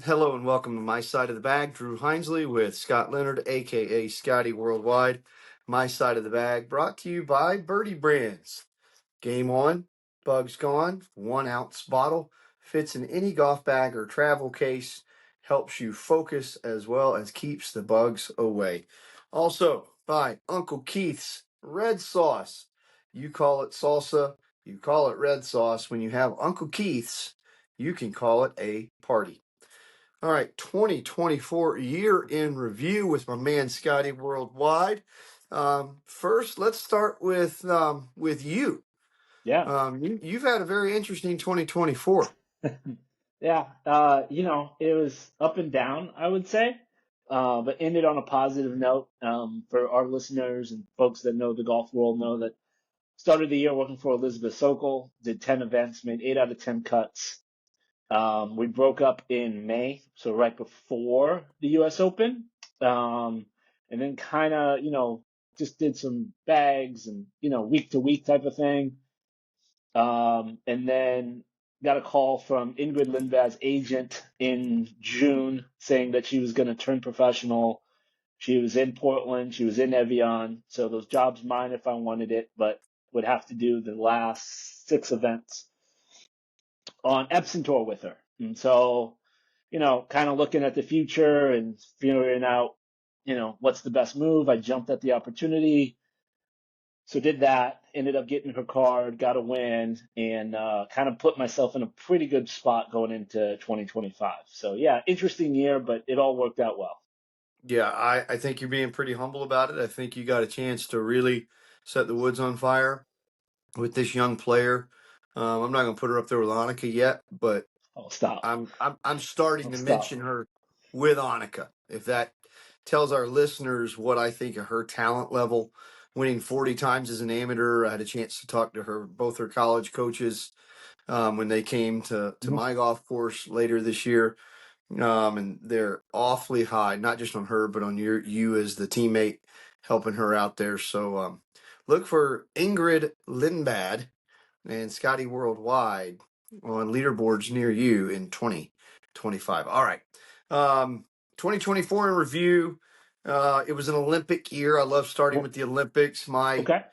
Hello and welcome to My Side of the Bag. Drew Hinesley with Scott Leonard, aka Scotty Worldwide. My Side of the Bag brought to you by Birdie Brands. Game on, bugs gone, 1 ounce bottle, fits in any golf bag or travel case, helps you focus as well as keeps the bugs away. Also by Uncle Keith's Red Sauce. You call it salsa, you call it red sauce. When you have Uncle Keith's, you can call it a party. All right, 2024 year in review with my man Scotty Worldwide. First, let's start with you. Yeah. You've had a very interesting 2024. Yeah. It was up and down, I would say, but ended on a positive note. For our listeners and folks that know the golf world know that started the year working for Elizabeth Sokol, did 10 events, made 8 out of 10 cuts. We broke up in May, so right before the US Open. And then kind of, just did some bags and, week to week type of thing. And then got a call from Ingrid Lindbad's agent in June saying that she was going to turn professional. She was in Portland. She was in Evian. So those jobs mine if I wanted it, but would have to do the last 6 events on Epson Tour with her. And so, kind of looking at the future and figuring out, what's the best move. I jumped at the opportunity. So did that, ended up getting her card, got a win, and kind of put myself in a pretty good spot going into 2025. So yeah, interesting year, but it all worked out well. Yeah, I think you're being pretty humble about it. I think you got a chance to really set the woods on fire with this young player. I'm not going to put her up there with Annika yet, but Oh, stop. I'm starting Oh, to stop. mention her with Annika. If that tells our listeners what I think of her talent level, winning 40 times as an amateur. I had a chance to talk to her, both her college coaches, when they came to Mhm. my golf course later this year. And they're awfully high, not just on her, but on you as the teammate helping her out there. So look for Ingrid Lindbad and Scotty Worldwide on leaderboards near you in 2025. All right. 2024 in review. It was an Olympic year. I love starting Well, with the Olympics. My okay.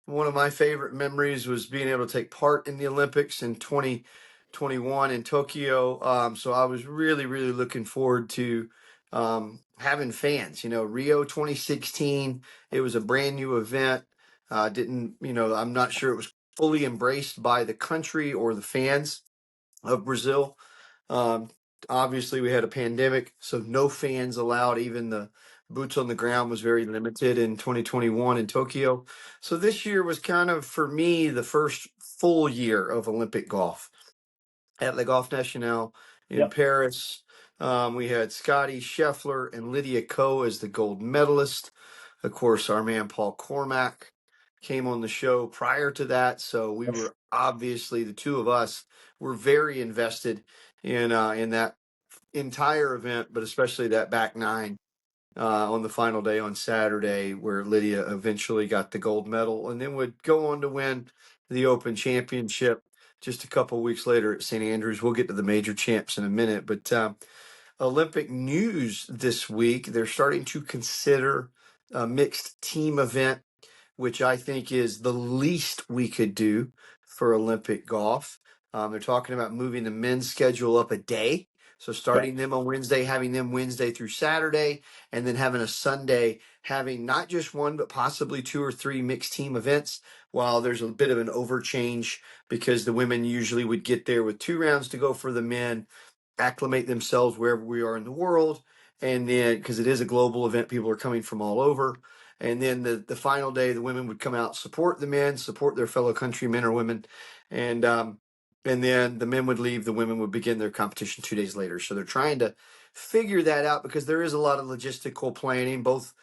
One of my favorite memories was being able to take part in the Olympics in 2021 in Tokyo. So I was really, really looking forward to having fans. Rio 2016, it was a brand new event. I'm not sure it was fully embraced by the country or the fans of Brazil. Um, Obviously, we had a pandemic, so no fans allowed. Even the boots on the ground was very limited in 2021 in Tokyo. So this year was kind of, for me, the first full year of Olympic golf at Le Golf National in Yep. Paris. We had Scotty Scheffler and Lydia Ko as the gold medalist. Of course, our man Paul Cormack came on the show prior to that, so we Yes. were obviously the two of us were very invested in that entire event, but especially that back nine on the final day on Saturday, where Lydia eventually got the gold medal and then would go on to win the Open Championship just a couple weeks later at St. Andrews. We'll get to the major champs in a minute, but Olympic news this week, they're starting to consider a mixed team event, which I think is the least we could do for Olympic golf. They're talking about moving the men's schedule up a day. So Okay. starting them on Wednesday, having them Wednesday through Saturday, and then having a Sunday, having not just one, but possibly two or three mixed team events. While there's a bit of an overchange because the women usually would get there with 2 rounds to go for the men, acclimate themselves wherever we are in the world. And then, because it is a global event, people are coming from all over. And then the final day, the women would come out, support the men, support their fellow countrymen or women. And then the men would leave, the women would begin their competition 2 days later. So they're trying to figure that out because there is a lot of logistical planning, both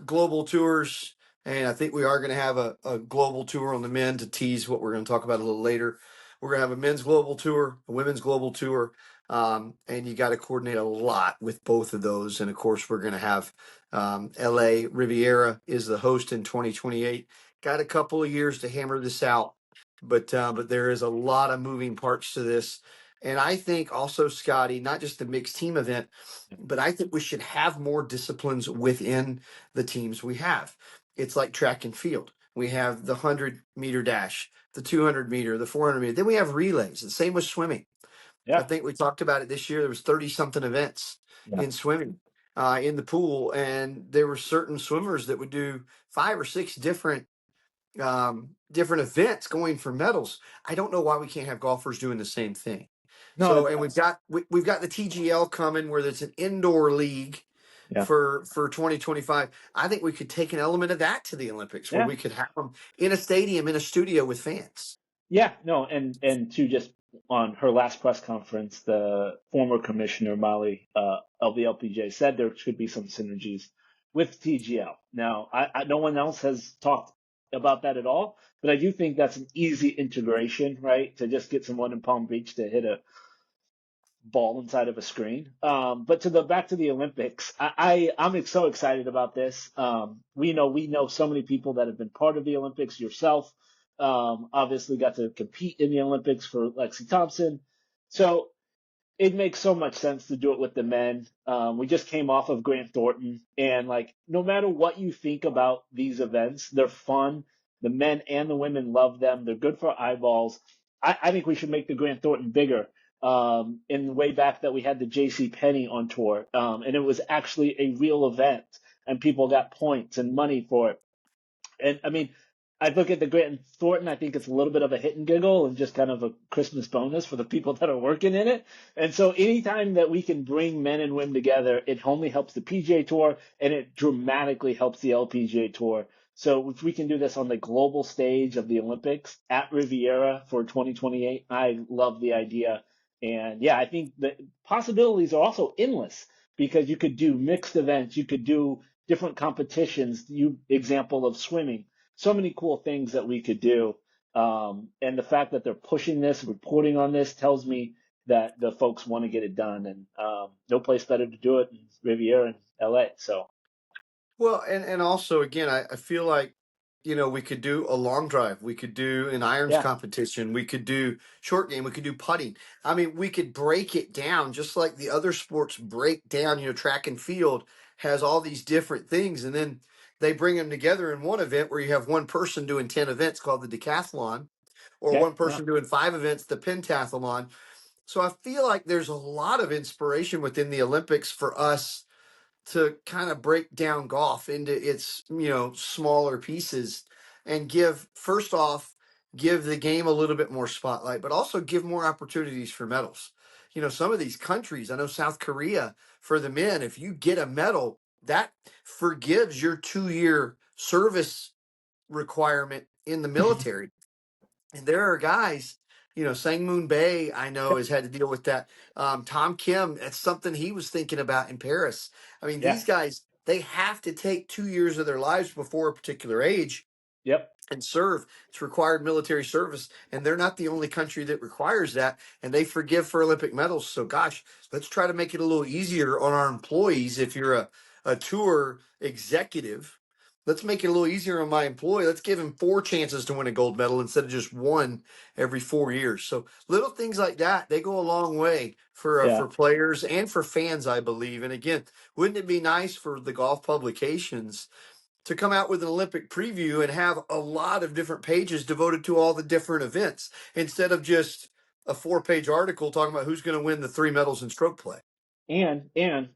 global tours. And I think we are going to have a global tour on the men to tease what we're going to talk about a little later. We're going to have a men's global tour, a women's global tour, and you got to coordinate a lot with both of those. And of course, we're going to have LA Riviera is the host in 2028. Got a couple of years to hammer this out, but there is a lot of moving parts to this. And I think also, Scotty, not just the mixed team event, Yeah. but I think we should have more disciplines within the teams we have. It's like track and field. We have the 100-meter dash, the 200-meter, the 400-meter. Then we have relays. The same with swimming. I Yeah. think we talked about it this year. There was 30 something events Yeah. in swimming in the pool, and there were certain swimmers that would do 5 or 6 different events going for medals. I don't know why we can't have golfers doing the same thing. No, So, and we've got the TGL coming where there's an indoor league yeah. for 2025. I think we could take an element of that to the Olympics where Yeah. we could have them in a stadium in a studio with fans. Yeah, no, and to just on her last press conference, the former commissioner Molly of the LPGA said there should be some synergies with TGL. Now, no one else has talked about that at all, but I do think that's an easy integration, right? To just get someone in Palm Beach to hit a ball inside of a screen. But to the back to the Olympics, I'm so excited about this. We know so many people that have been part of the Olympics. Yourself, obviously got to compete in the Olympics for Lexi Thompson. So it makes so much sense to do it with the men. We just came off of Grant Thornton, and like no matter what you think about these events, they're fun. The men and the women love them. They're good for eyeballs. I think we should make the Grant Thornton bigger. In the way back that we had the J.C. Penney on tour, and it was actually a real event, and people got points and money for it. And I mean, I look at the Grant Thornton. I think it's a little bit of a hit and giggle and just kind of a Christmas bonus for the people that are working in it. And so, anytime that we can bring men and women together, it only helps the PGA Tour and it dramatically helps the LPGA Tour. So, if we can do this on the global stage of the Olympics at Riviera for 2028, I love the idea. And yeah, I think the possibilities are also endless because you could do mixed events, you could do different competitions. You example of swimming, so many cool things that we could do. And the fact that they're pushing this, reporting on this, tells me that the folks want to get it done. And no place better to do it than Riviera in LA. So Well, and also again, I feel like we could do a long drive, we could do an irons yeah, competition, we could do short game, we could do putting. I mean, we could break it down just like the other sports break down. Track and field has all these different things, and then they bring them together in one event where you have one person doing 10 events called the decathlon, or okay, one yeah, person doing 5 events, the pentathlon. So I feel like there's a lot of inspiration within the Olympics for us to kind of break down golf into its smaller pieces and give the game a little bit more spotlight, but also give more opportunities for medals. Some of these countries, I know South Korea, for the men, if you get a medal, that forgives your 2-year service requirement in the military. And there are guys, Sang Moon Bay, I know, has had to deal with that. Tom Kim, that's something he was thinking about in Paris. I mean, yeah, these guys, they have to take 2 years of their lives before a particular age yep, and serve. It's required military service, and they're not the only country that requires that. And they forgive for Olympic medals. So, gosh, let's try to make it a little easier on our employees. If you're a tour executive, let's make it a little easier on my employee. Let's give him 4 chances to win a gold medal instead of just one every 4 years. So, little things like that, they go a long way yeah. for players and for fans, I believe. And again, wouldn't it be nice for the golf publications to come out with an Olympic preview and have a lot of different pages devoted to all the different events instead of just a 4-page article talking about who's going to win the 3 medals in stroke play? And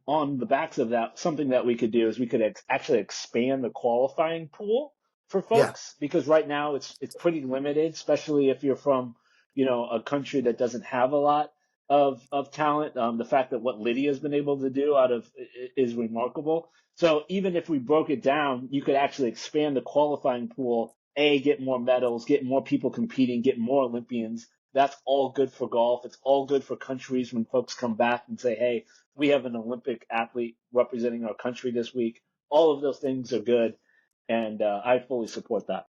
on the backs of that, something that we could do is we could actually expand the qualifying pool for Yeah. folks because right now it's pretty limited, especially if you're from a country that doesn't have a lot of talent. The fact that what Lydia's been able to do out of is remarkable. So even if we broke it down, you could actually expand the qualifying pool. Get more medals, get more people competing, get more Olympians. That's all good for golf. It's all good for countries when folks come back and say, hey, we have an Olympic athlete representing our country this week. All of those things are good, and I fully support that.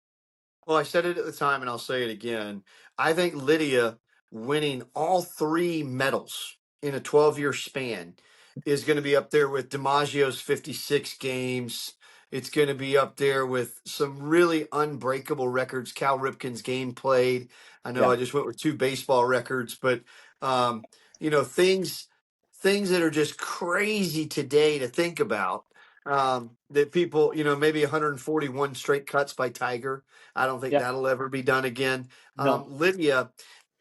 Well, I said it at the time and I'll say it again. I think Lydia winning all 3 medals in a 12-year span is going to be up there with DiMaggio's 56 games. It's going to be up there with some really unbreakable records. Cal Ripken's game played. I know Yeah, I just went with 2 baseball records, but Um, things that are just crazy today to think about. That people, maybe 141 straight cuts by Tiger. I don't think Yeah. that'll ever be done again. No. Lydia,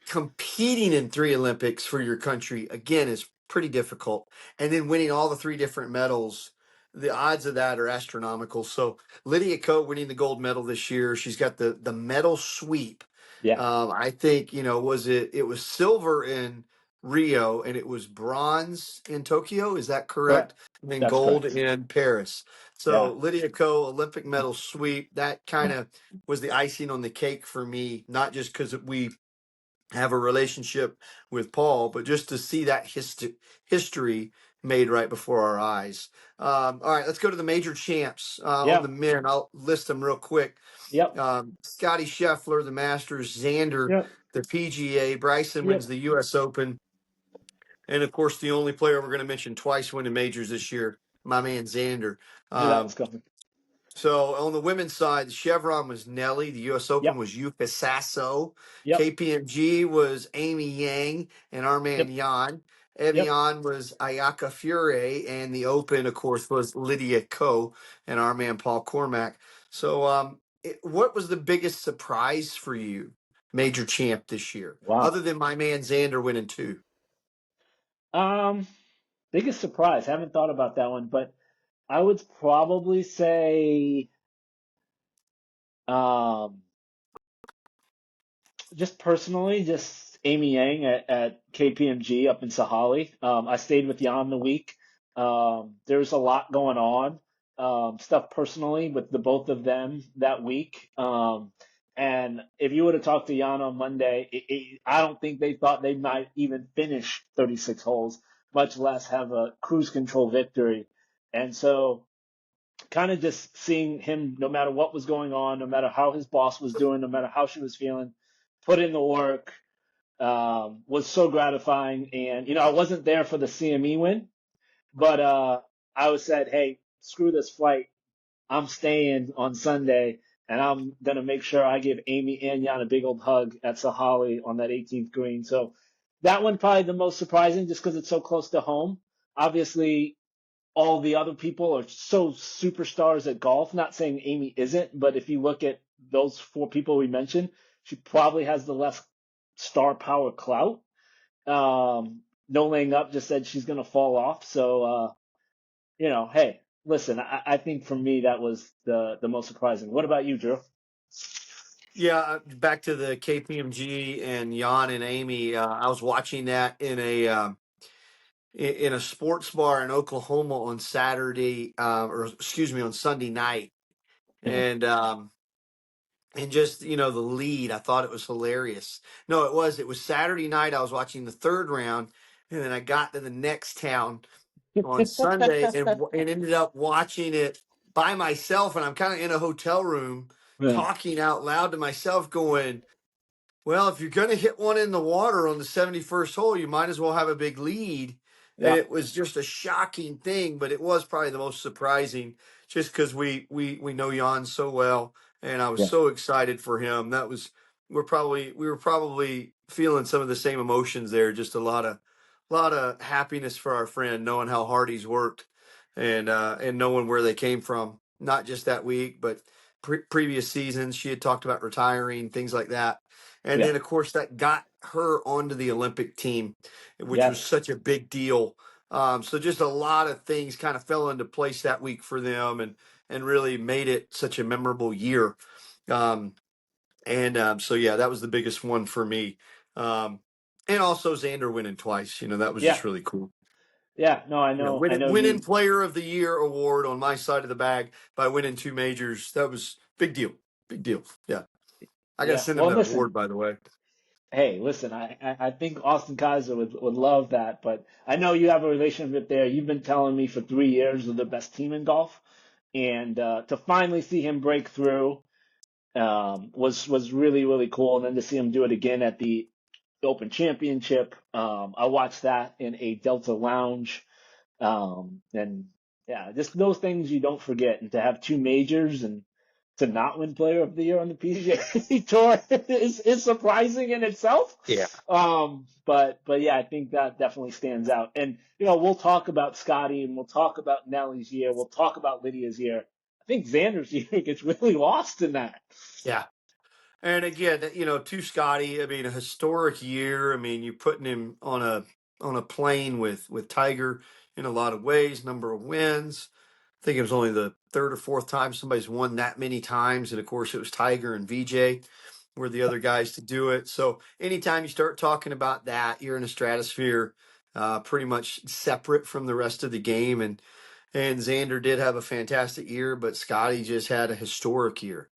competing in three Olympics for your country again is pretty difficult, and then winning all the three different medals. The odds of that are astronomical. So Lydia Ko winning the gold medal this year. She's got the medal sweep. Yeah. I think it was silver in Rio and it was bronze in Tokyo. Is that correct? Correct. And then That's gold correct. in Paris. Yeah. So Lydia Ko Olympic medal sweep. That kind of was the icing on the cake for me. Not just because we have a relationship with Paul, but just to see that history made right before our eyes. All right, let's go to the major champs on Yeah. the men. I'll list them real quick. Yep. Scotty Scheffler, the Masters, Xander, Yep. the PGA, Bryson wins Yep. the U.S. Open, and of course, the only player we're going to mention twice winning majors this year, my man Xander. Knew that was Um, coming. so on the women's side, the Chevron was Nelly. The U.S. Open Yep. was Yuka Sasso. Yep. KPMG was Amy Yang and our man Yep. Jan. Yep. Evian was Ayaka Fure, and the Open, of course, was Lydia Ko and our man Paul Cormack. So, what was the biggest surprise for you, major champ this year, Wow. other than my man Xander winning two? Um, Biggest surprise. Haven't thought about that one, but I would probably say, um, just personally, just Amy Yang at KPMG up in Sahali. I stayed with Jan the week. There's a lot going on, stuff personally with the both of them that week. And if you would have talked to Jan on Monday, I don't think they thought they might even finish 36 holes, much less have a cruise control victory. And so kind of just seeing him, no matter what was going on, no matter how his boss was doing, no matter how she was feeling, put in the work, was so gratifying. And, I wasn't there for the CME win, but I was said, hey, screw this flight. I'm staying on Sunday, and I'm going to make sure I give Amy and Jan a big old hug at Sahali on that 18th green. So that one probably the most surprising just because it's so close to home. Obviously, all the other people are so superstars at golf. Not saying Amy isn't, but if you look at those four people we mentioned, she probably has the less star power clout. No Laying Up just said she's going to fall off. So, hey, listen, I think for me, that was the most surprising. What about you, Drew? Yeah, back to the KPMG and Jan and Amy. I was watching that in a sports bar in Oklahoma on Saturday, or excuse me, on Sunday night, Yeah. and just the lead. I thought it was hilarious. No, it was Saturday night. I was watching the third round, and then I got to the next town on Sunday and ended up watching it by myself. And I'm kind of in a hotel room Yeah. talking out loud to myself, going, well, if you're going to hit one in the water on the 71st hole, you might as well have a big lead. And Yeah. it was just a shocking thing, but it was probably the most surprising just because we know Jan so well. And I was Yeah. so excited for him. We were probably feeling some of the same emotions there. Just a lot of happiness for our friend, knowing how hard he's worked and knowing where they came from, not just that week, but previous seasons. She had talked about retiring, things like that. And Yeah. then, of course, that got her onto the Olympic team, which was Yes. such a big deal. So just a lot of things kind of fell into place that week for them, and really made it such a memorable year. Um, so yeah, that was the biggest one for me. Um, and also Xander winning twice. That was Yeah. just really cool. Yeah. No, I Yeah, know. I winning know winning you. Player of the Year award on my side of the bag by winning two majors. That was big deal. Big deal. Yeah. I got to Yeah. send him Well, that listen. award, by the way. Hey, listen, I think Austin Kaiser would love that, but I know you have a relationship there. You've been telling me for 3 years they're the best team in golf, and to finally see him break through was really really cool. And then to see him do it again at the Open Championship, I watched that in a Delta lounge, and yeah, just those things you don't forget. And to have two majors and to not win Player of the Year on the PGA Tour is surprising in itself. Yeah. But yeah, I think that definitely stands out. And we'll talk about Scotty and we'll talk about Nellie's year. We'll talk about Lydia's year. I think Xander's year gets really lost in that. Yeah. And again, to Scotty, I mean, a historic year. I mean, you putting him on a plane with Tiger in a lot of ways, number of wins. I think it was only the third or fourth time somebody's won that many times. And of course, it was Tiger and VJ were the other guys to do it. So anytime you start talking about that, you're in a stratosphere pretty much separate from the rest of the game. And Xander did have a fantastic year, but Scotty just had a historic year.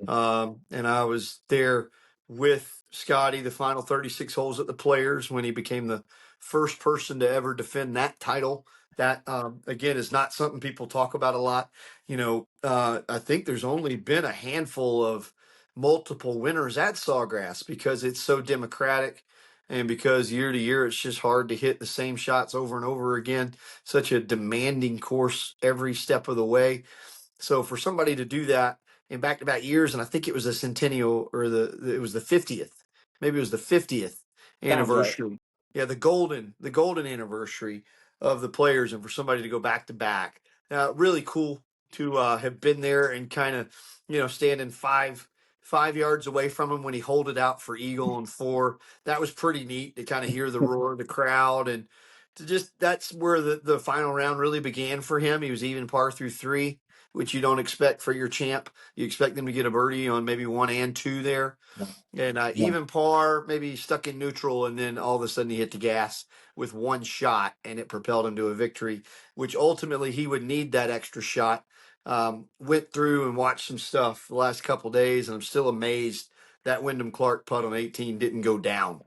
And I was there with Scotty the final 36 holes at the Players when he became the first person to ever defend that title. That again is not something people talk about a lot. I think there's only been a handful of multiple winners at Sawgrass because it's so democratic and because year to year it's just hard to hit the same shots over and over again. Such a demanding course every step of the way. So for somebody to do that in back-to-back years, and I think it was a centennial or it was the 50th, maybe it was the 50th Sounds right. anniversary. Yeah, the golden anniversary of the Players, and for somebody to go back to back, really cool to have been there and kind of standing five yards away from him when he holed it out for eagle on four. That was pretty neat to kind of hear the roar of the crowd and to just that's where the final round really began for him. He was even par through three, which you don't expect for your champ. You expect them to get a birdie on maybe one and two there. And Yeah. even par, maybe stuck in neutral, and then all of a sudden he hit the gas with one shot, and it propelled him to a victory, which ultimately he would need that extra shot. Went through and watched some stuff the last couple days, and I'm still amazed that Wyndham Clark putt on 18 didn't go down.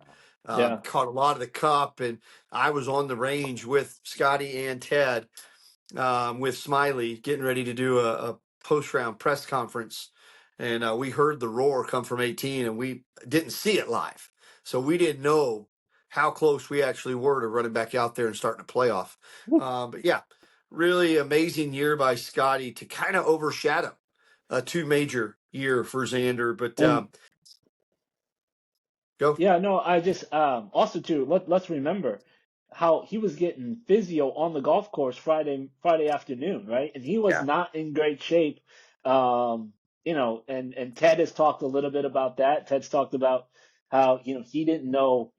Yeah. Caught a lot of the cup, and I was on the range with Scotty and Ted with Smiley getting ready to do a post round press conference. And we heard the roar come from 18 and we didn't see it live. So we didn't know how close we actually were to running back out there and starting a playoff. But yeah, really amazing year by Scotty to kind of overshadow a two major year for Xander. But And go. yeah, no, I just also too let's remember how he was getting physio on the golf course Friday afternoon, right? And he was Yeah. not in great shape. And Ted has talked a little bit about that. Ted's talked about how, he didn't know,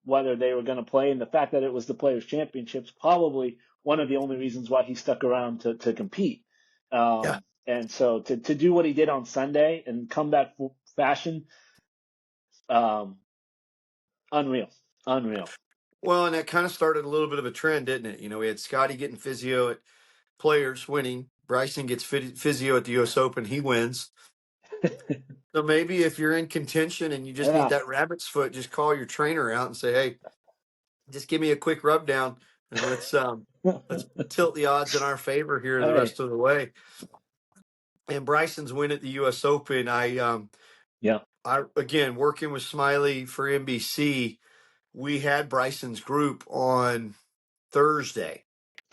whether they were going to play, and the fact that it was the Players Championships probably one of the only reasons why he stuck around to compete. Yeah. And so to do what he did on Sunday and comeback fashion, um, unreal, unreal. Well, and that kind of started a little bit of a trend, didn't it? We had Scotty getting physio at Players winning. Bryson gets physio at the U.S. Open. He wins. So maybe if you're in contention and you just need Yeah. that rabbit's foot, just call your trainer out and say, "Hey, just give me a quick rub down and let's tilt the odds in our favor here the Hey. rest of the way." And Bryson's win at the U.S. Open. Yeah. I again working with Smiley for NBC. We had Bryson's group on Thursday.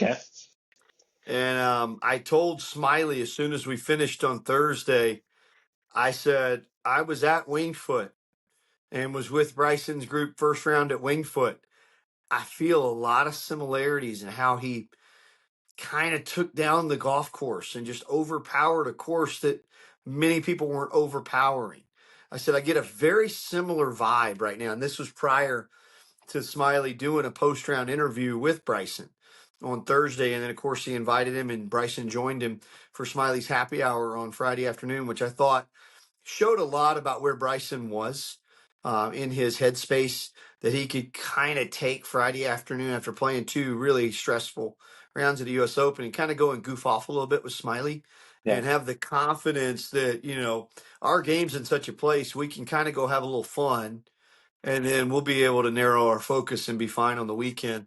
Okay. And I told Smiley as soon as we finished on Thursday, I said, I was at Wingfoot and was with Bryson's group first round at Wingfoot. I feel a lot of similarities in how he kind of took down the golf course and just overpowered a course that many people weren't overpowering. I said, I get a very similar vibe right now. And this was prior to Smiley doing a post round interview with Bryson on Thursday. And then, of course, he invited him and Bryson joined him for Smiley's happy hour on Friday afternoon, which I thought showed a lot about where Bryson was in his headspace that he could kind of take Friday afternoon after playing two really stressful rounds of the U.S. Open and kind of go and goof off a little bit with Smiley Yeah. and have the confidence that, our game's in such a place we can kind of go have a little fun and then we'll be able to narrow our focus and be fine on the weekend.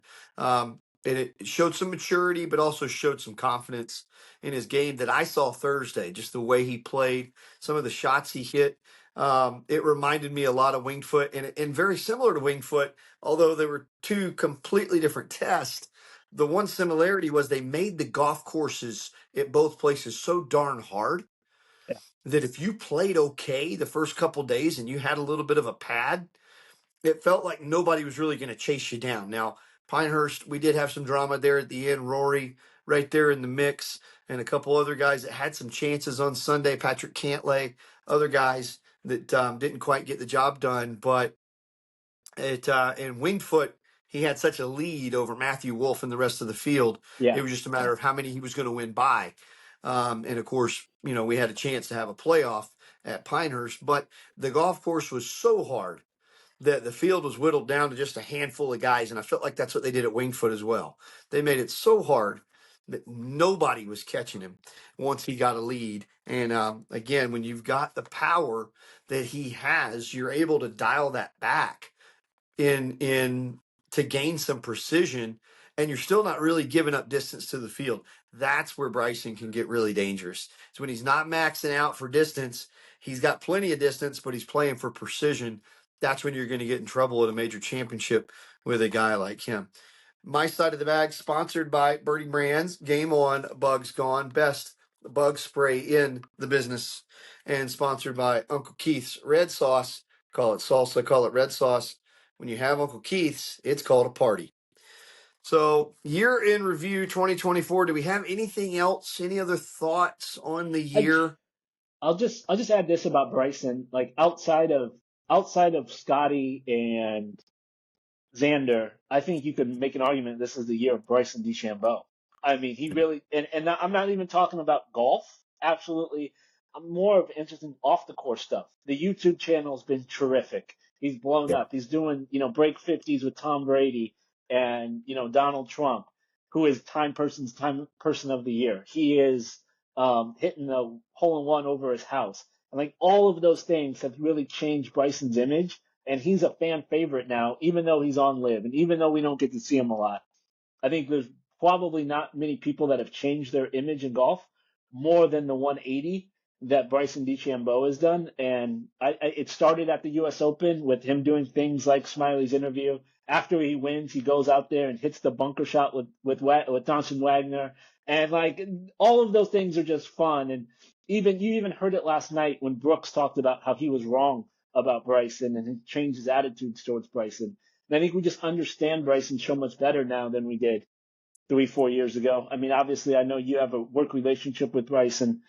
And it showed some maturity, but also showed some confidence in his game that I saw Thursday, just the way he played, some of the shots he hit. It reminded me a lot of Wingfoot and very similar to Wingfoot, although they were two completely different tests. The one similarity was they made the golf courses at both places so darn hard that if you played okay the first couple days and you had a little bit of a pad, it felt like nobody was really going to chase you down. Now, Pinehurst, we did have some drama there at the end. Rory right there in the mix, and a couple other guys that had some chances on Sunday. Patrick Cantlay, other guys that didn't quite get the job done. But in Wingfoot, he had such a lead over Matthew Wolf and the rest of the field. Yeah, It was just a matter of how many he was going to win by. And of course, we had a chance to have a playoff at Pinehurst, but the golf course was so hard that the field was whittled down to just a handful of guys. And I felt like that's what they did at Wingfoot as well. They made it so hard that nobody was catching him once he got a lead. And again, when you've got the power that he has, you're able to dial that back in to gain some precision, and you're still not really giving up distance to the field. That's where Bryson can get really dangerous. It's when he's not maxing out for distance. He's got plenty of distance, but he's playing for precision. That's when you're going to get in trouble at a major championship with a guy like him. My side of the bag, sponsored by Birdie Brands. Game on, bugs gone. Best bug spray in the business. And sponsored by Uncle Keith's Red Sauce. Call it salsa, call it red sauce. When you have Uncle Keith's, it's called a party. So, year in review 2024. Do we have anything else? Any other thoughts on the I, year? I'll just add this about Bryson. Like outside of Scotty and Xander, I think you could make an argument this is the year of Bryson DeChambeau. I mean, he really, and I'm not even talking about golf. Absolutely. I'm more of interested in off the course stuff. The YouTube channel's been terrific. He's blown Yeah. up. He's doing, break 50s with Tom Brady and, Donald Trump, who is time person of the year. He is, hitting the hole in one over his house. And like all of those things have really changed Bryson's image, and he's a fan favorite now, even though he's on live and even though we don't get to see him a lot. I think there's probably not many people that have changed their image in golf more than the 180 that Bryson DeChambeau has done. And it started at the U.S. Open with him doing things like Smiley's interview. After he wins, he goes out there and hits the bunker shot with Johnson Wagner, and like all of those things are just fun. And you even heard it last night when Brooks talked about how he was wrong about Bryson and he changed his attitudes towards Bryson. And I think we just understand Bryson so much better now than we did 3, 4 years ago. I mean, obviously, I know you have a work relationship with Bryson,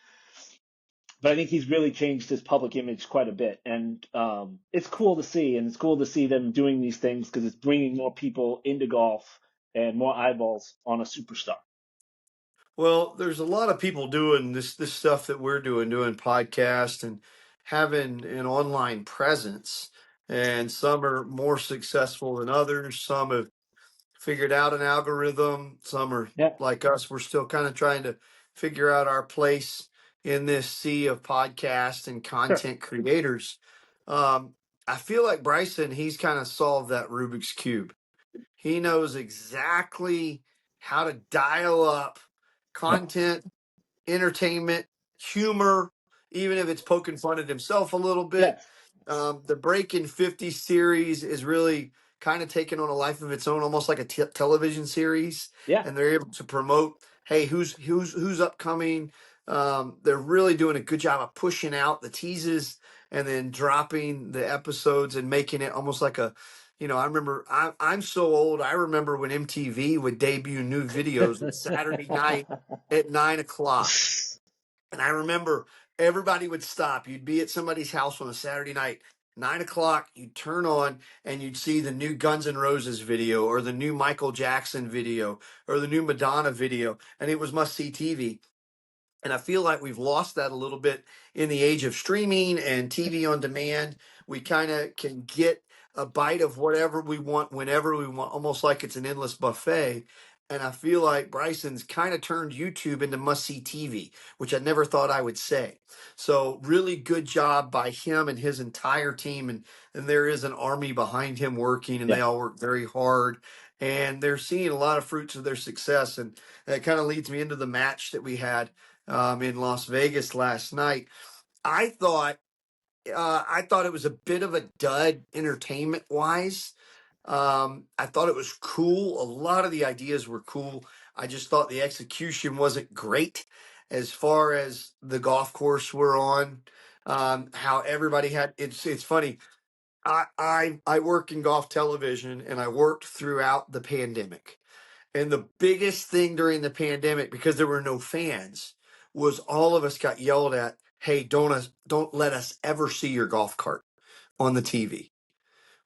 but I think he's really changed his public image quite a bit. And it's cool to see. And it's cool to see them doing these things because it's bringing more people into golf and more eyeballs on a superstar. Well, there's a lot of people doing this stuff that we're doing podcasts and having an online presence. And some are more successful than others. Some have figured out an algorithm. Some are Yeah, like us. We're still kind of trying to figure out our place in this sea of podcasts and sure. content creators. Um, I feel like Bryson, he's kind of solved that Rubik's Cube. He knows exactly how to dial up Yeah. content, entertainment, humor, even if it's poking fun at himself a little bit. Yes. The Breaking 50 series is really kind of taking on a life of its own, almost like a television series, Yeah. and they're able to promote, hey, who's upcoming. They're really doing a good job of pushing out the teases and then dropping the episodes and making it almost like a, I remember I'm so old. I remember when MTV would debut new videos on Saturday night at 9 o'clock. And I remember everybody would stop. You'd be at somebody's house on a Saturday night, 9 o'clock, you'd turn on and you'd see the new Guns N' Roses video or the new Michael Jackson video or the new Madonna video. And it was must see TV. And I feel like we've lost that a little bit in the age of streaming and TV on demand. We kind of can get a bite of whatever we want whenever we want, almost like it's an endless buffet. And I feel like Bryson's kind of turned YouTube into must see TV, which I never thought I would say. So, really good job by him and his entire team. And there is an army behind him working, and Yeah. they all work very hard. And they're seeing a lot of fruits of their success. And that kind of leads me into the match that we had in Las Vegas last night. I thought I thought it was a bit of a dud entertainment wise. I thought it was cool. A lot of the ideas were cool. I just thought the execution wasn't great. as far as the golf course we're on. How everybody had it's funny. I work in golf television and I worked throughout the pandemic. And the biggest thing during the pandemic, because there were no fans, was all of us got yelled at, "Hey, don't let us ever see your golf cart on the TV."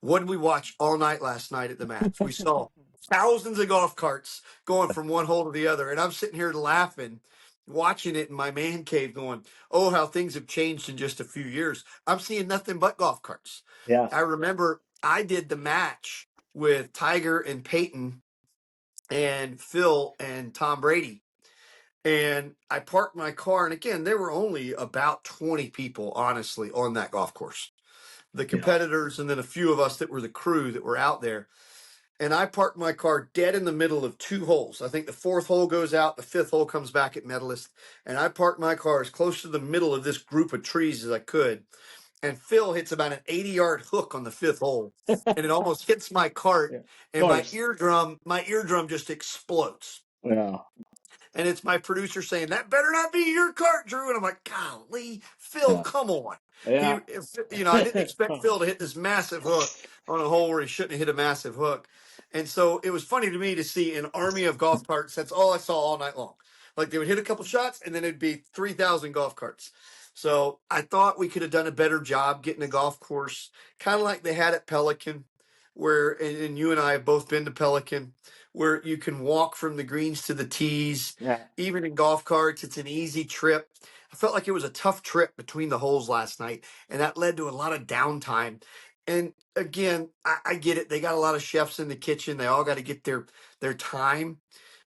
What did we watch all night last night at the match? We saw thousands of golf carts going from one hole to the other. And I'm sitting here laughing, watching it in my man cave, going, "Oh, how things have changed in just a few years." I'm seeing nothing but golf carts. Yeah. I remember I did the match with Tiger and Peyton and Phil and Tom Brady. And I parked my car. And again, there were only about 20 people, honestly, on that golf course, the Yeah. competitors, and then a few of us that were the crew that were out there. And I parked my car dead in the middle of two holes. I think the fourth hole goes out, the fifth hole comes back at Medalist. And I parked my car as close to the middle of this group of trees as I could. And Phil hits about an 80-yard hook on the fifth hole. And it almost hits my cart. Yeah. Of And course. my eardrum just explodes. Yeah. And it's my producer saying, "That better not be your cart, Drew." And I'm like, "Golly, Phil, Yeah. come on." Yeah. I didn't expect Phil to hit this massive hook on a hole where he shouldn't have hit a massive hook. And so it was funny to me to see an army of golf carts. That's all I saw all night long. Like they would hit a couple shots and then it'd be 3,000 golf carts. So I thought we could have done a better job getting a golf course, kind of like they had at Pelican, where, and you and I have both been to Pelican, where you can walk from the greens to the tees. Yeah. Even in golf carts, it's an easy trip. I felt like it was a tough trip between the holes last night, and that led to a lot of downtime. And again, I get it. They got a lot of chefs in the kitchen. They all got to get their time.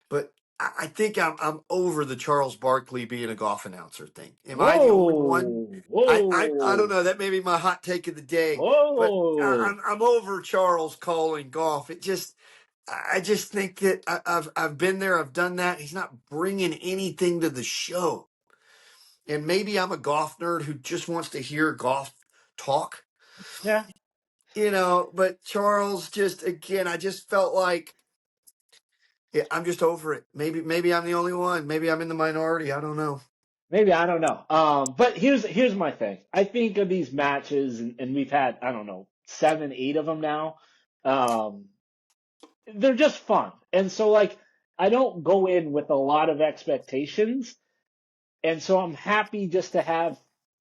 But I think I'm over the Charles Barkley being a golf announcer thing. Am I the only one? Whoa. I don't Whoa. know. That may be my hot take of the day, but Whoa. I'm over Charles calling golf. I just think that I've been there. I've done that. He's not bringing anything to the show. And maybe I'm a golf nerd who just wants to hear golf talk, Yeah. but Charles just, again, I just felt like, yeah, I'm just over it. Maybe I'm the only one. Maybe I'm in the minority. I don't know. Maybe I don't know. But here's my thing. I think of these matches, and we've had I don't know 7, 8 of them now. Um, they're just fun, and so like I don't go in with a lot of expectations, and so I'm happy just to have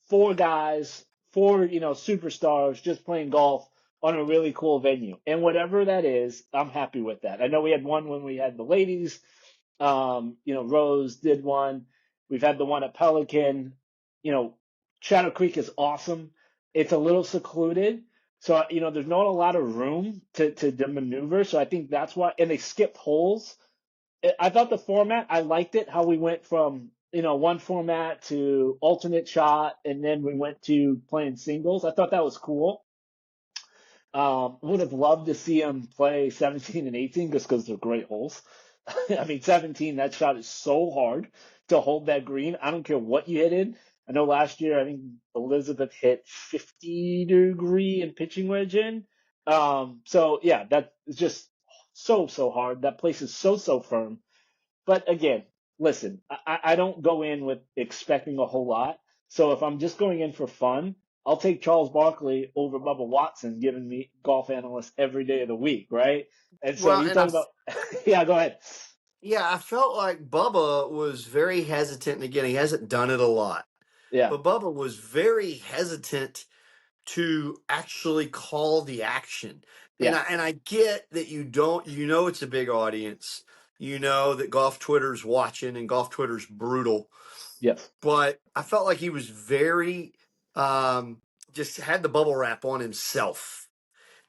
four guys, four superstars just playing golf on a really cool venue, and whatever that is, I'm happy with that. I know we had one when we had the ladies. Rose did one. We've had the one at Pelican. You know, Shadow Creek is awesome. It's a little secluded, so there's not a lot of room to maneuver. So I think that's why. And they skipped holes. I thought the format, I liked it. How we went from one format to alternate shot, and then we went to playing singles. I thought that was cool. Would have loved to see him play 17 and 18 just because they're great holes. I mean, 17, that shot is so hard to hold that green. I don't care what you hit in. I know last year, I think Elizabeth hit 50-degree and pitching wedge in. So yeah, that is just so hard. That place is so firm. But again, listen, I don't go in with expecting a whole lot. So if I'm just going in for fun, I'll take Charles Barkley over Bubba Watson giving me golf analyst every day of the week, right? And so Well, you talk about, yeah, go ahead. yeah, I felt like Bubba was very hesitant. And again, he hasn't done it a lot, Yeah, but Bubba was very hesitant to actually call the action. And yeah, I get that you don't, it's a big audience. You know that golf Twitter's watching and golf Twitter's brutal. yes, But I felt like he was very, um, just had the bubble wrap on himself.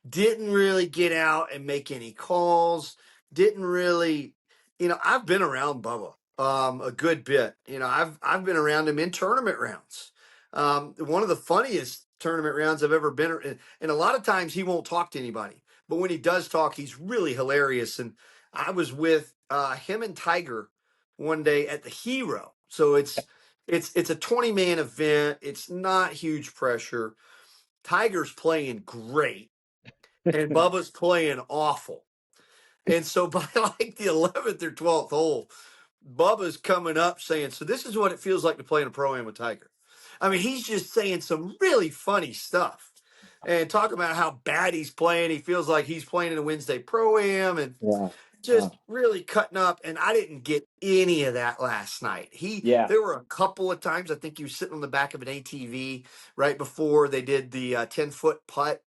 Didn't really get out and make any calls. Didn't really, I've been around Bubba a good bit. I've been around him in tournament rounds. One of the funniest tournament rounds I've ever been in. And a lot of times he won't talk to anybody, but when he does talk, he's really hilarious. And I was with him and Tiger one day at the Hero. So it's a 20-man event. It's not huge pressure. Tiger's playing great and Bubba's playing awful. And so by like the 11th or 12th hole, Bubba's coming up saying, "So this is what it feels like to play in a pro-am with Tiger." I mean, he's just saying some really funny stuff and talking about how bad he's playing. He feels like he's playing in a Wednesday pro-am and Yeah. Yeah. just really cutting up. And I didn't get any of that last night. Yeah. There were a couple of times I think he was sitting on the back of an ATV right before they did the 10-foot putt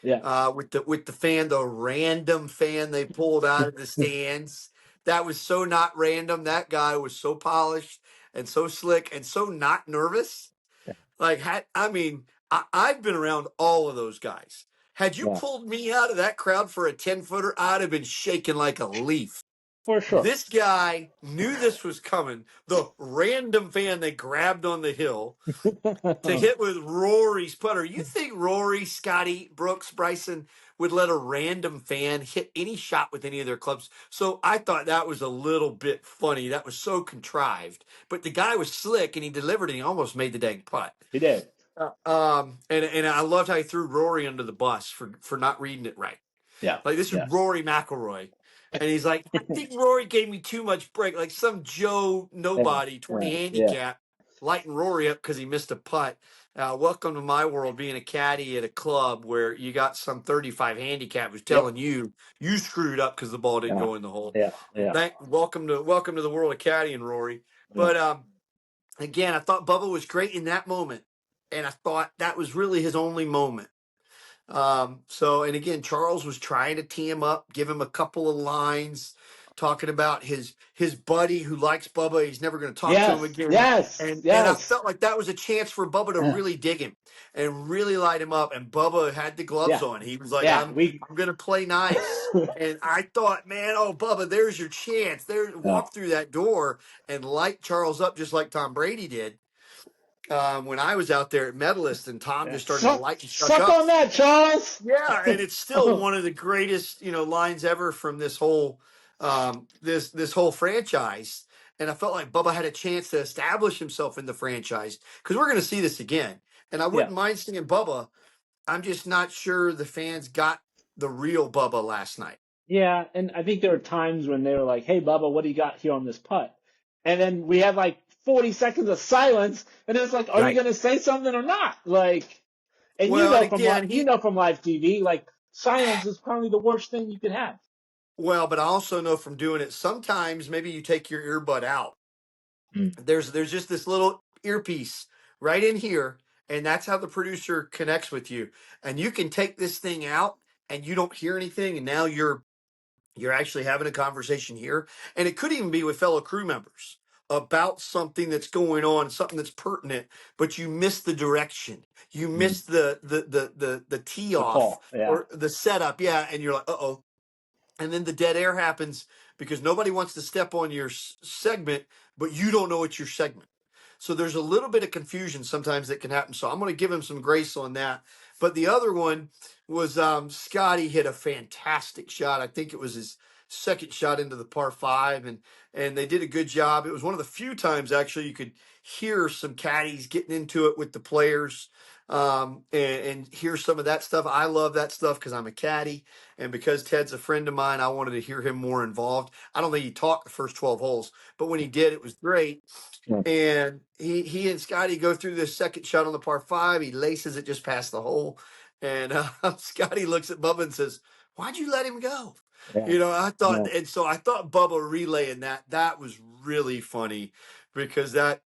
Yeah. with the fan, the random fan they pulled out of the stands. That was so not random. That guy was so polished and so slick and so not nervous. Like, I've been around all of those guys. Had you Yeah. pulled me out of that crowd for a 10-footer, I'd have been shaking like a leaf. For sure. This guy knew this was coming. The random fan they grabbed on the hill to hit with Rory's putter. You think Rory, Scotty, Brooks, Bryson would let a random fan hit any shot with any of their clubs? So I thought that was a little bit funny. That was so contrived. But the guy was slick and he delivered and he almost made the dang putt. He did. And I loved how he threw Rory under the bus for not reading it right. Yeah. Like, this is Yeah. Rory McIlroy. And he's like, I think Rory gave me too much break. Like some Joe nobody, 20 Yeah. handicap, lighting Rory up because he missed a putt. Welcome to my world, being a caddy at a club where you got some 35 handicap who's Yep. telling you screwed up because the ball didn't Yeah. go in the hole. Yeah. Yeah. Welcome to the world of caddying, Rory. Yeah. But again, I thought Bubba was great in that moment, and I thought that was really his only moment. And again, Charles was trying to tee him up, give him a couple of lines, talking about his buddy who likes Bubba. He's never going to talk to him Yes. again. Yes. And I Yes. felt like that was a chance for Bubba to really dig him and really light him up. And Bubba had the gloves Yeah. on. He was like, Yeah. I'm going to play nice. And I thought, man, oh, Bubba, there's your chance. Walk through that door and light Charles up just like Tom Brady did. When I was out there at Medalist, and Tom just started to light and Suck on that, Charles. yeah, and it's still one of the greatest, lines ever from this whole this whole franchise. And I felt like Bubba had a chance to establish himself in the franchise because we're going to see this again. And I Yeah. wouldn't mind seeing Bubba. I'm just not sure the fans got the real Bubba last night. Yeah, and I think there were times when they were like, "Hey, Bubba, what do you got here on this putt?" And then we had like 40 seconds of silence, and it's like, "Are you Right. going to say something or not?" Like, and Well, and again, you know from live TV, like silence is probably the worst thing you could have. well, but I also know from doing it, sometimes maybe you take your earbud out. There's just this little earpiece right in here, and that's how the producer connects with you. And you can take this thing out and you don't hear anything, and now you're actually having a conversation here. And it could even be with fellow crew members about something that's going on, something that's pertinent, but you miss the direction. You miss the tee The off call, yeah. or the setup, yeah, and you're like, uh-oh. And then the dead air happens because nobody wants to step on your segment, but you don't know it's your segment. So there's a little bit of confusion sometimes that can happen. So I'm going to give him some grace on that. But the other one was Scotty hit a fantastic shot. I think it was his second shot into the par five, and they did a good job. It was one of the few times actually you could hear some caddies getting into it with the players, and hear some of that stuff. I love that stuff because I'm a caddy, and because Ted's a friend of mine, I wanted to hear him more involved. I don't think he talked the first 12 holes, but when he did, it was great. And he and Scotty go through this second shot on the par five. He laces it just past the hole, and Scotty looks at Bubba and says, "Why'd you let him go?" Yeah. I thought, and so I thought Bubba relaying that was really funny because it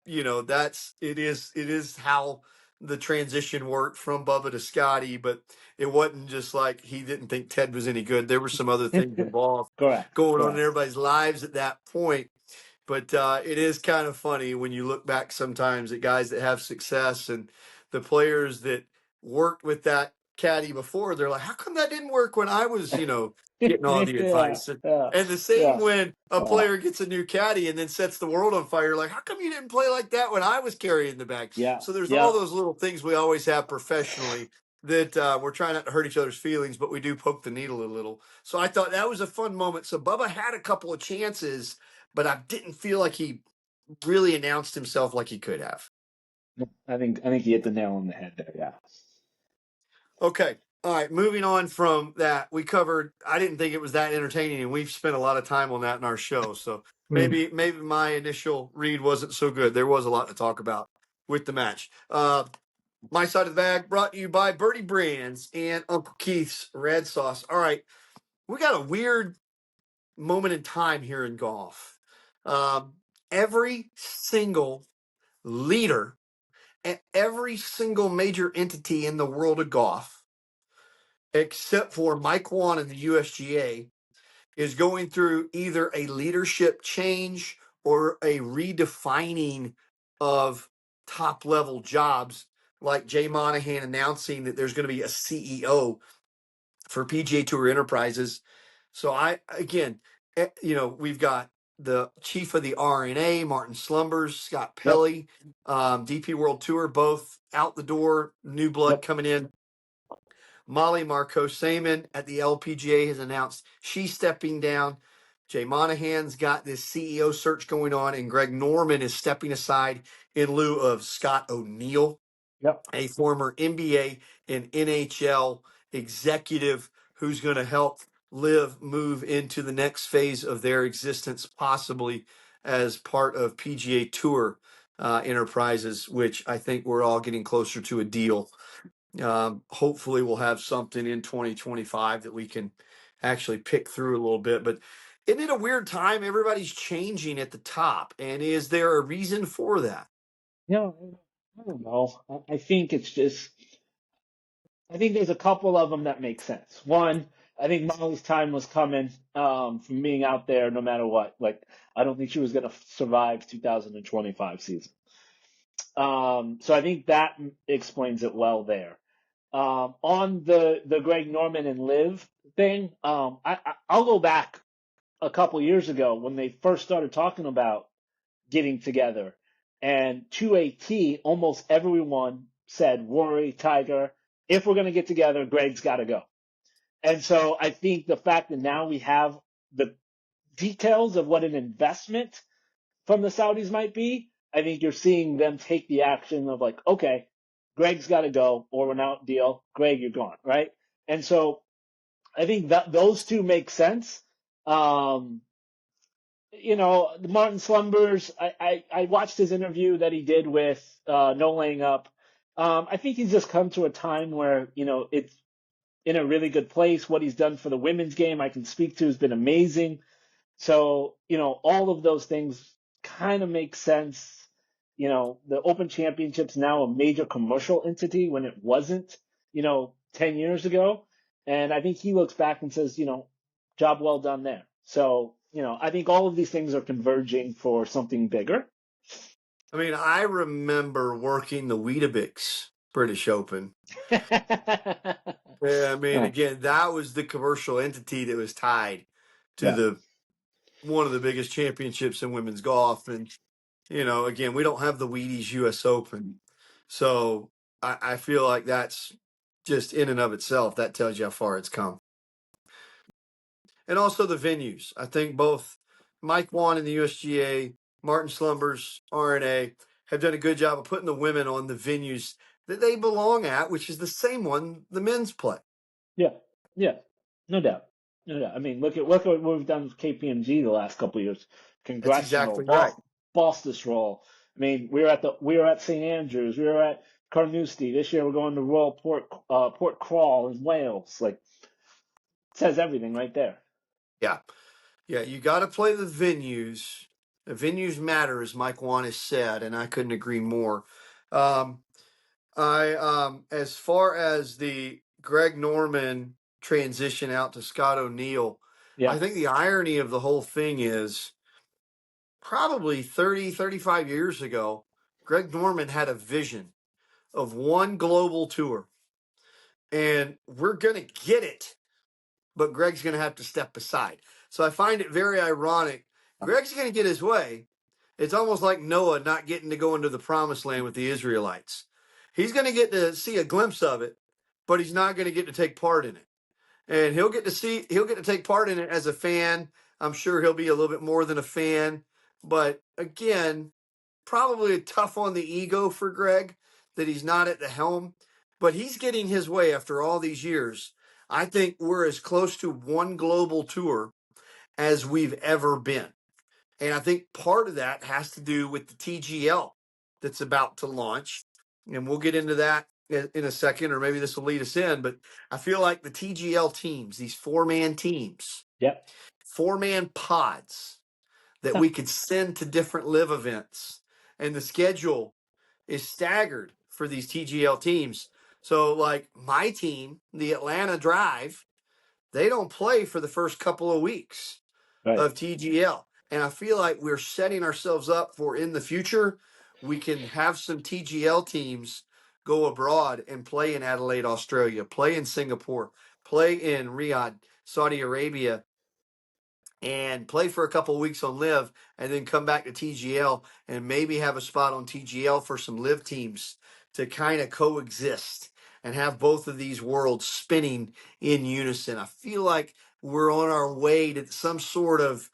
is how the transition worked from Bubba to Scotty, but it wasn't just like he didn't think Ted was any good. There were some other things involved Correct. going on in everybody's lives at that point. But it is kind of funny when you look back sometimes at guys that have success and the players that worked with that caddy before. They're like, how come that didn't work when I was, getting all the advice? And the same when a player gets a new caddy and then sets the world on fire. Like, how come you didn't play like that when I was carrying the bag? Yeah. So there's all those little things we always have professionally that we're trying not to hurt each other's feelings, but we do poke the needle a little. So I thought that was a fun moment. So Bubba had a couple of chances, but I didn't feel like he really announced himself like he could have. I think you hit the nail on the head there. Yeah. Okay. All right, moving on from that, we covered. I didn't think it was that entertaining, and we've spent a lot of time on that in our show. So Hmm. maybe my initial read wasn't so good. There was a lot to talk about with the match. My side of the bag brought to you by Birdie Brands and Uncle Keith's Red Sauce. All right, we got a weird moment in time here in golf. Um, every single leader at every single major entity in the world of golf, except for Mike Wan and the USGA, is going through either a leadership change or a redefining of top level jobs, like Jay Monahan announcing that there's going to be a CEO for PGA Tour Enterprises. So we've got the chief of the RNA, Martin Slumbers, Scott Yep. Pelley, DP World Tour, both out the door, new blood Yep. coming in. Molly Marco Saman at the LPGA has announced she's stepping down. Jay Monahan's got this CEO search going on, and Greg Norman is stepping aside in lieu of Scott O'Neill, Yep. a former NBA and NHL executive who's going to help Live move into the next phase of their existence, possibly as part of PGA Tour Enterprises, which I think we're all getting closer to a deal. Hopefully, we'll have something in 2025 that we can actually pick through a little bit. But isn't it a weird time? Everybody's changing at the top. And is there a reason for that? Yeah. I don't know. I think it's just. I think there's a couple of them that make sense. One, I think Molly's time was coming from being out there no matter what. Like, I don't think she was going to survive 2025 season. So I think that explains it well there. On the Greg Norman and Liv thing, I'll go back a couple years ago when they first started talking about getting together. And to a T, almost everyone said, Rory, Tiger, if we're going to get together, Greg's got to go. And so I think the fact that now we have the details of what an investment from the Saudis might be, I think you're seeing them take the action of like, okay, Greg's got to go or we're not deal. Greg, you're gone, right? And so I think that those two make sense. Um, the Martin Slumbers, I watched his interview that he did with No Laying Up. I think he's just come to a time where, it's in a really good place. What he's done for the women's game, I can speak to, has been amazing. So, all of those things kind of make sense. The Open Championship's now a major commercial entity when it wasn't, 10 years ago. And I think he looks back and says, job well done there. So, I think all of these things are converging for something bigger. I mean, I remember working the Weetabix British Open. Yeah, I mean, Oh, again, that was the commercial entity that was tied to yeah. the one of the biggest championships in women's golf. And, again, we don't have the Wheaties US Open. So I feel like that's just in and of itself, that tells you how far it's come. And also the venues. I think both Mike Wan and the USGA, Martin Slumbers, RNA, have done a good job of putting the women on the venues that they belong at, which is the same one the men's play. Yeah. Yeah. No doubt. No doubt. I mean, look at what we've done with KPMG the last couple of years. That's Congressional, exactly right. Boston Roll. I mean, we were at St. Andrews, we were at Carnoustie. This year we're going to Royal Port Crawl in Wales. Like, it says everything right there. Yeah. Yeah, you got to play the venues. The venues matter, as Mike Wan has said, and I couldn't agree more. Um, as far as the Greg Norman transition out to Scott O'Neill, Yeah. I think the irony of the whole thing is probably 30, 35 years ago, Greg Norman had a vision of one global tour, and we're going to get it, but Greg's going to have to step aside. So I find it very ironic. Greg's going to get his way. It's almost like Noah not getting to go into the promised land with the Israelites. He's going to get to see a glimpse of it, but he's not going to get to take part in it. And he'll get to take part in it as a fan. I'm sure he'll be a little bit more than a fan. But again, probably tough on the ego for Greg that he's not at the helm. but he's getting his way after all these years. I think we're as close to one global tour as we've ever been. And I think part of that has to do with the TGL that's about to launch. And we'll get into that in a second, or maybe this will lead us in. But I feel like the TGL teams, these 4-man teams, Yep. 4-man pods that we could send to different live events, and the schedule is staggered for these TGL teams. So, like my team, the Atlanta Drive, they don't play for the first couple of weeks Right. of TGL. And I feel like we're setting ourselves up for in the future, we can have some TGL teams go abroad and play in Adelaide, Australia, play in Singapore, play in Riyadh, Saudi Arabia, and play for a couple of weeks on live and then come back to TGL and maybe have a spot on TGL for some live teams to kind of coexist and have both of these worlds spinning in unison. I feel like we're on our way to some sort of,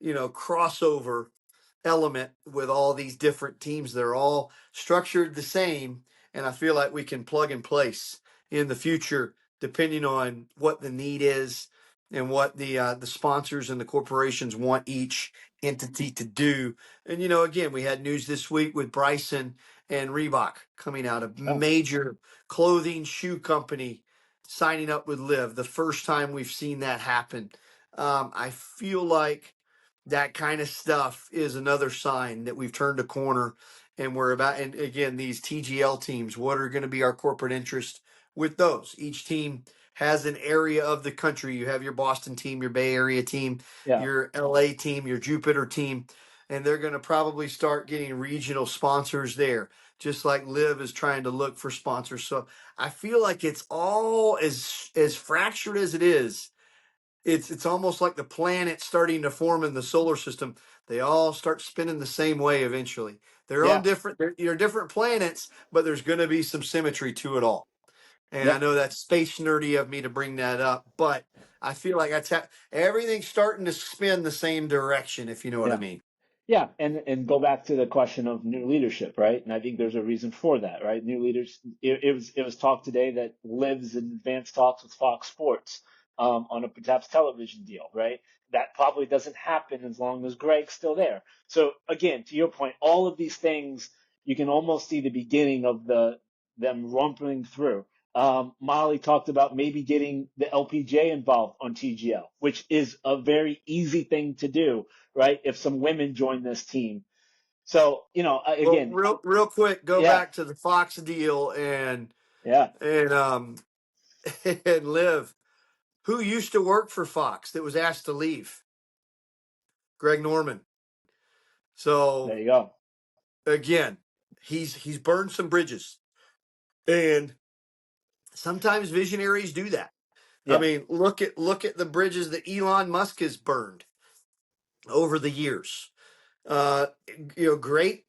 crossover element with all these different teams. They're all structured the same, and I feel like we can plug and place in the future depending on what the need is and what the sponsors and the corporations want each entity to do. And again, we had news this week with Bryson and Reebok coming out, a Oh, major clothing shoe company signing up with Live. The first time we've seen that happen. I feel like that kind of stuff is another sign that we've turned a corner and we're about. And again, these TGL teams, what are going to be our corporate interest with those? Each team has an area of the country. You have your Boston team, your Bay Area team, yeah. your LA team, your Jupiter team, and they're going to probably start getting regional sponsors there, just like Liv is trying to look for sponsors. So I feel like it's all as fractured as it is. It's almost like the planets starting to form in the solar system. They all start spinning the same way eventually. They're on Yeah. different, you're different planets, but there's going to be some symmetry to it all. And I Yep. know that's space nerdy of me to bring that up, but I feel like everything's starting to spin the same direction, if you know what I Yeah. mean. Yeah, and go back to the question of new leadership, right? And I think there's a reason for that, right? New leaders. It was talked today that lives in advanced talks with Fox Sports on a perhaps television deal, right? That probably doesn't happen as long as Greg's still there. So again, to your point, all of these things you can almost see the beginning of them rumbling through. Molly talked about maybe getting the LPJ involved on TGL, which is a very easy thing to do, right? If some women join this team. So, Well, again, real quick, go yeah, back to the Fox deal yeah, and and Liv, who used to work for Fox that was asked to leave, Greg Norman. there So you go. again, he's burned some bridges, and sometimes visionaries do that. I Yeah, mean, look at the bridges that Elon Musk has burned over the years. Uh, great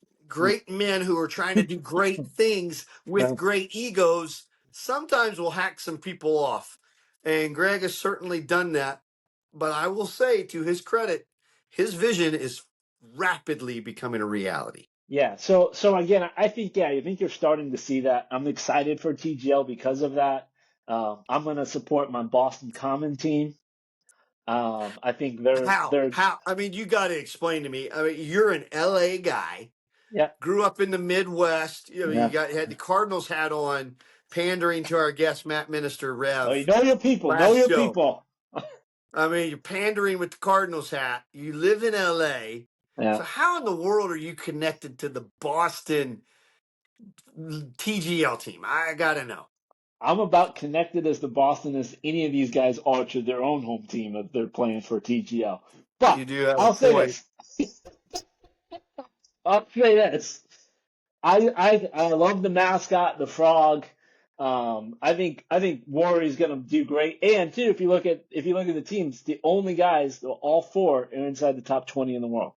men who are trying to do great things with right. great egos sometimes will hack some people off, and Greg has certainly done that. But I will say, to his credit, his vision is rapidly becoming a reality. Yeah. So again, I think, yeah, I think you're starting to see that. I'm excited for TGL because of that. I'm going to support my Boston Common team. I think they're, How? I mean, you got to explain to me. I mean, you're an LA guy, yeah, grew up in the Midwest. You yeah. had the Cardinals hat on, pandering to our guest Matt Minister Oh, you Rev know your people, know last your show. people. I mean, you're pandering with the Cardinals hat. You live in LA. Yeah. So how in the world are you connected to the Boston TGL team? I gotta know. I'm about connected as the Boston as any of these guys are to their own home team if they're playing for TGL. But You do have a I'll say point. this. I'll say this. I love the mascot, the frog. I think Warrior's gonna do great. And too, if you look at the teams, the only guys, all four are inside the top 20 in the world.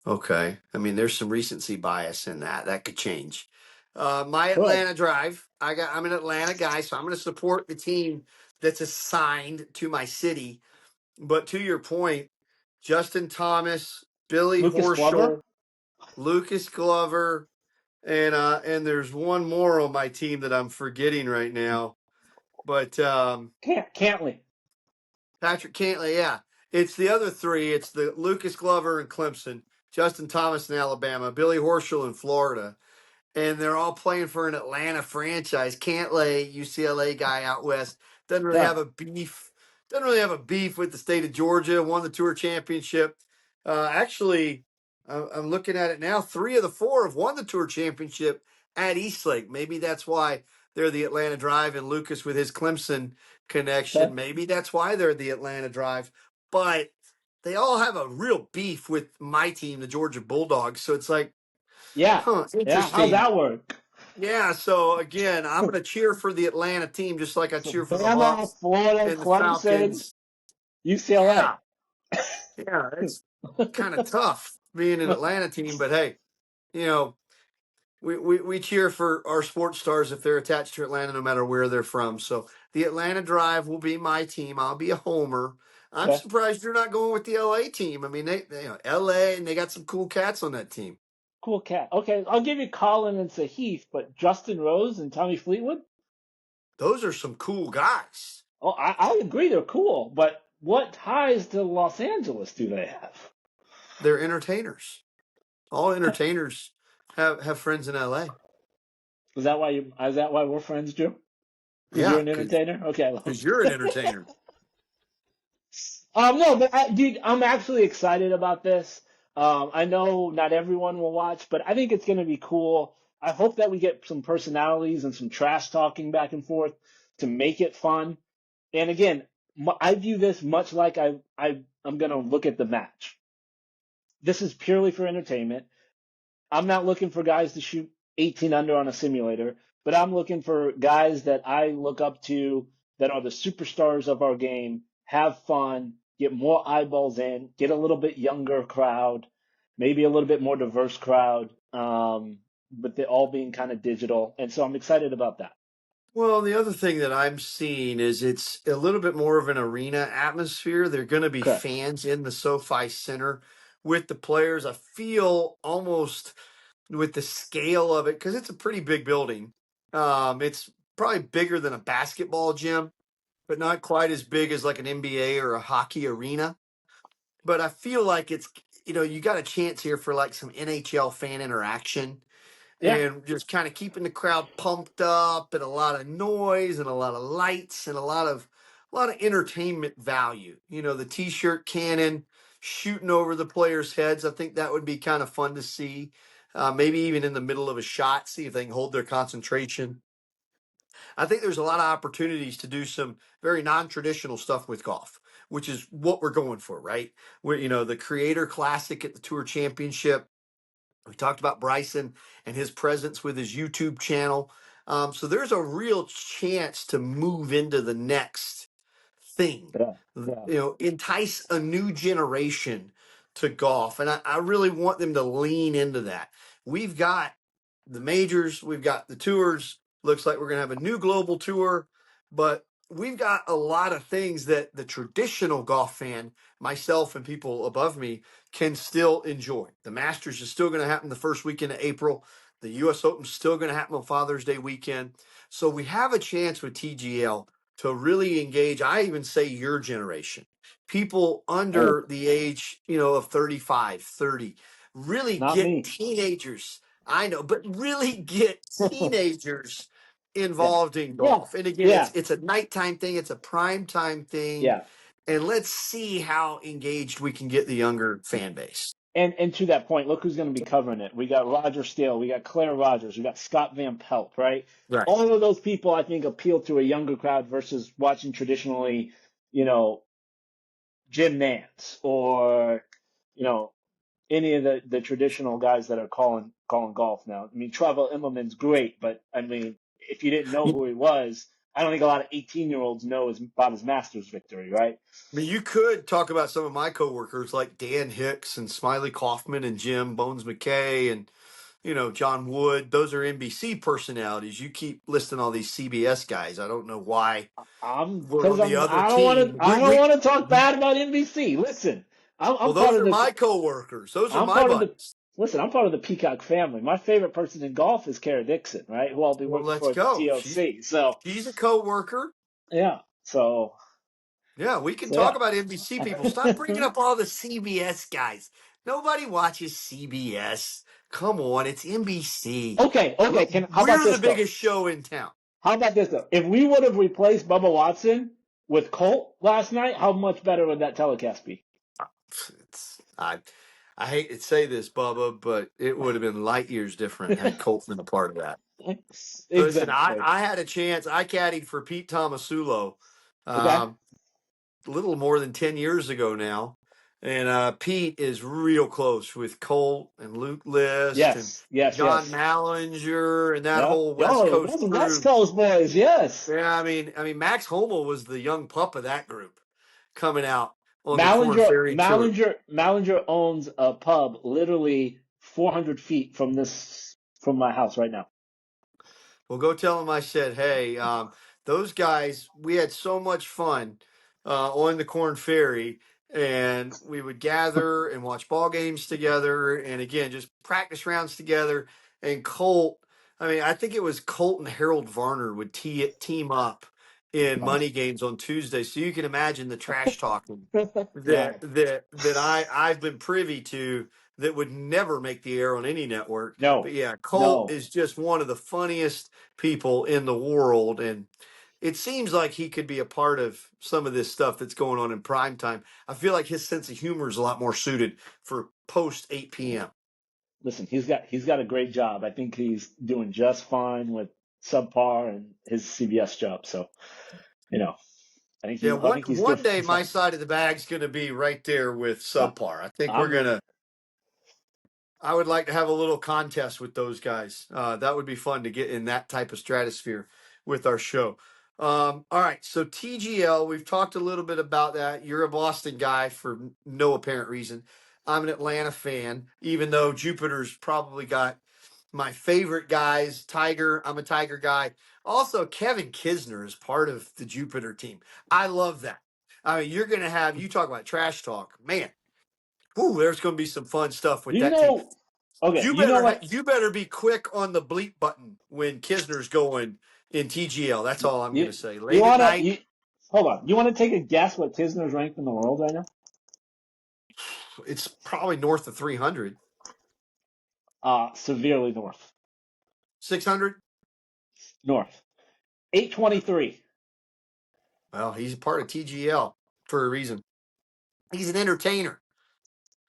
Okay. I mean, there's some recency bias in that. That could change. My Good. Atlanta drive. I'm an Atlanta guy, so I'm going to support the team that's assigned to my city. But to your point, Justin Thomas, Billy Lucas Glover. Horschel, Lucas Glover, and there's one more on my team that I'm forgetting right now. But Cantley. Patrick Cantley, yeah. It's the other three. It's the Lucas Glover in Clemson, Justin Thomas in Alabama, Billy Horschel in Florida, and they're all playing for an Atlanta franchise. Cantley, UCLA guy out west, doesn't really Yeah. have a beef. Doesn't really have a beef with the state of Georgia. Won the tour championship. Actually, I'm looking at it now. 3 of the 4 have won the tour championship at Eastlake. Maybe that's why they're the Atlanta Drive, and Lucas with his Clemson Okay. connection. Maybe that's why they're the Atlanta Drive. But they all have a real beef with my team, the Georgia Bulldogs. So it's like, Yeah. huh, Yeah. How'd interesting. that work? Yeah, so again, I'm going to cheer for the Atlanta team just like I So cheer for the Bama, Hawks Florida, and the Clemson, Falcons. UCLA. Yeah, yeah, it's kind of tough being an Atlanta team, but hey, you know, we cheer for our sports stars if they're attached to Atlanta, no matter where they're from. So the Atlanta Drive will be my team. I'll be a homer. I'm Okay. surprised you're not going with the LA team. I mean, LA, and they got some cool cats on that team. Cool cat. Okay, I'll give you Colin and Sahith, but Justin Rose and Tommy Fleetwood? Those are some cool guys. Oh, I agree they're cool, but what ties to Los Angeles do they have? They're entertainers. All entertainers have friends in LA. Is that why we're friends, Drew? Because you're Yeah, an entertainer? Okay, I love because you're an it. entertainer. No, but dude, I'm actually excited about this. I know not everyone will watch, but I think it's going to be cool. I hope that we get some personalities and some trash talking back and forth to make it fun. And again, I view this much like I'm going to look at the match. This is purely for entertainment. I'm not looking for guys to shoot 18 under on a simulator, but I'm looking for guys that I look up to that are the superstars of our game, have fun, get more eyeballs in, get a little bit younger crowd, maybe a little bit more diverse crowd, but they're all being kind of digital. And so I'm excited about that. Well, the other thing that I'm seeing is it's a little bit more of an arena atmosphere. There are going to be Correct. fans in the SoFi Center with the players. I feel almost with the scale of it because it's a pretty big building. It's probably bigger than a basketball gym, but not quite as big as like an NBA or a hockey arena. But I feel like it's you got a chance here for like some NHL fan interaction Yeah. and just kind of keeping the crowd pumped up and a lot of noise and a lot of lights and a lot of entertainment value. The t-shirt cannon shooting over the players' heads. I think that would be kind of fun to see. Maybe even in the middle of a shot, see if they can hold their concentration. I think there's a lot of opportunities to do some very non-traditional stuff with golf, which is what we're going for, right? We're, the Creator Classic at the Tour Championship. We talked about Bryson and his presence with his YouTube channel. So there's a real chance to move into the next thing, Yeah. Yeah. entice a new generation to golf. And I really want them to lean into that. We've got the majors, we've got the tours. Looks like we're going to have a new global tour, but we've got a lot of things that the traditional golf fan, myself and people above me, can still enjoy. The Masters is still going to happen the first weekend of April. The U.S. Open is still going to happen on Father's Day weekend. So we have a chance with TGL to really engage. I even say your generation, people Oh, under the age, of 35, 30, really not get me. teenagers. I know, but really get teenagers Yeah. involved in Yeah. golf. And again, Yeah. it's a nighttime thing, it's a prime time thing, Yeah. and let's see how engaged we can get the younger fan base. And to that point, look who's going to be covering it. We got Roger Steele, we got Claire Rogers, we got Scott Van Pelt, right? Right. All of those people, I think, appeal to a younger crowd versus watching traditionally, you know, Jim Nance or, you know, any of the traditional guys that are calling golf now. I mean, Trevor Immelman's great, but I mean, if you didn't know I who he was, I don't think a lot of 18-year-olds know about his Masters victory, right? mean, you could talk about some of my coworkers like Dan Hicks and Smiley Kaufman and Jim Bones McKay and John Wood. Those are NBC personalities. You keep listing all these CBS guys. I don't know why we're on the other I don't want team. to I don't want to talk bad about NBC. Listen, I'm Well, part those of are the my coworkers. Those are I'm my part of the buddies. Listen, I'm part of the Peacock family. My favorite person in golf is Kara Dixon, right? Who I'll be Well, working let's for at the go. TOC. So She's a co-worker. yeah, Yeah, we can so talk yeah. about NBC people. Stop bringing up all the CBS guys. Nobody watches CBS. Come on, it's NBC. Okay, okay. How about We're the this though? biggest show in town. How about this though? If we would have replaced Bubba Watson with Colt last night, how much better would that telecast be? It's, I hate to say this, Bubba, but it would have been light years different had Colt been a part of that. Listen, Exactly. I had a chance. I caddied for Pete Tomasulo. Okay. Um, a little more than 10 years ago now. And Pete is real close with Colt and Luke List and Yes. Yes. John Yes. Mallinger and that Yep. whole West Oh, Coast those are West crew. Coast boys. Yes. Yeah, I mean, Max Homel was the young pup of that group coming out on the Corn Mallinger, Ferry Tour. Mallinger, Mallinger owns a pub literally 400 feet from my house right now. Well, go tell them I said, hey, those guys, we had so much fun on the Corn Ferry, and we would gather and watch ball games together, and again, just practice rounds together. And Colt, I mean, I think it was Colt and Harold Varner would team up in money games on Tuesday, so you can imagine the trash talking Yeah. I've been privy to that would never make the air on any network. But No. yeah, Colt No. is just one of the funniest people in the world, and it seems like he could be a part of some of this stuff that's going on in prime time. I feel like his sense of humor is a lot more suited for post 8 p.m. Listen, he's got a great job. I think he's doing just fine with subpar and his CBS job. So, you know, Yeah, I think he's good one day for my something. side of the bag's going to be right there with Uh, subpar. I think we're I'm gonna. I would like to have a little contest with those guys. That would be fun to get in that type of stratosphere with our show. All right, so TGL, we've talked a little bit about that. You're a Boston guy for no apparent reason. I'm an Atlanta fan, even though Jupiter's probably got my favorite guys. Tiger, I'm a Tiger guy. Also, Kevin Kisner is part of the Jupiter team. I love that. I mean, you're going to have, you talk about trash talk. Man, whew, there's going to be some fun stuff with you that team. know okay, you know what? You better be quick on the bleep button when Kisner's going in TGL. That's all I'm You going to say. you Late at wanna night, you hold on. You wanna take a guess what Kisner's ranked in the world right now? it's probably north of 300. Severely north. 600. North. 823. Well, he's a part of TGL for a reason. He's an entertainer.